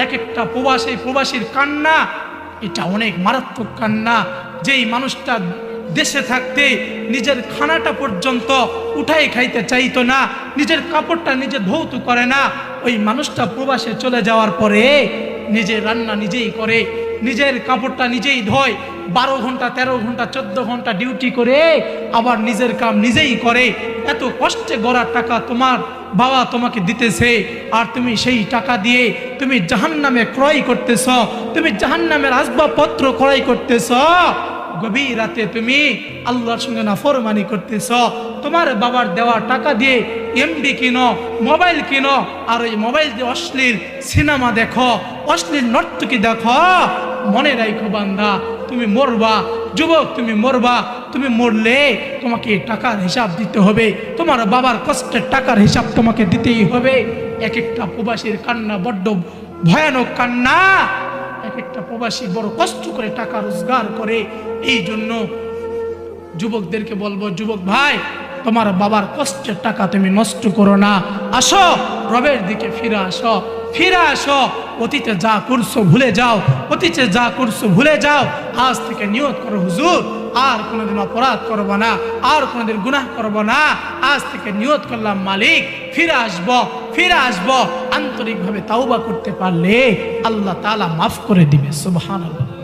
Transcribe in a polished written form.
এক একটা প্রবাসীর কান্না এটা অনেক মারাত্মক কান্না। যেই মানুষটা দেশে থাকতে নিজের খানাটা পর্যন্ত উঠাই খাইতে চাইতো না, নিজের কাপড়টা নিজে ধৌত করে না, ওই মানুষটা প্রবাসে চলে যাওয়ার পরে নিজের রান্না নিজেই করে, নিজের কাপড়টা নিজেই ধোয়, 12 ঘন্টা 13 ঘন্টা 14 ঘন্টা ডিউটি করে আবার নিজের কাম নিজেই করে। এত কষ্টে গড়া টাকা তোমার বাবা তোমাকে দিতেছে, আর তুমি সেই টাকা দিয়ে তুমি জাহান্নামে ক্রয় করতেছ, তুমি জাহান্নামের আসবাবপত্র ক্রয় করতেছ। গভীর রাতে তুমি আল্লাহর সঙ্গে নাফরমানি করতেছ। তোমার বাবার দেওয়া টাকা দিয়ে এমবি কিনো, মোবাইল কিনো, আর ওই মোবাইল দিয়ে অশ্লীল সিনেমা দেখো, অশ্লীল নর্তকী দেখো। মনে রাখো বান্দা, তুমি মরবা। যুবক, তুমি মরবা। তুমি মরলে তোমাকে টাকার হিসাব দিতে হবে, তোমার বাবার কষ্টের টাকার হিসাব তোমাকে দিতেই হবে। এক একটা প্রবাসীর কান্না বড্ড ভয়ানক কান্না। এক একটা প্রবাসী বড় কষ্ট করে টাকা রোজগার করে। এই জন্য যুবকদেরকে বলবো, যুবক ভাই, তোমার বাবার কষ্টের টাকা তুমি নষ্ট করো না। আসো, রবের দিকে ফিরে আসো, ফিরে আসো। অতীতে যা করছো ভুলে যাও, অতীতে যা করছো ভুলে যাও। আজ থেকে নিয়ত করো, হুজুর আর কোনোদিন অপরাধ করব না, আর কোনোদিন গুনাহ করব না। আজ থেকে নিয়ত করলাম, মালিক ফিরে আসবো, ফিরে আসবো। আন্তরিকভাবে তাওবা করতে পারলে আল্লাহ তাআলা মাফ করে দিবে। সুবহানাল্লাহ।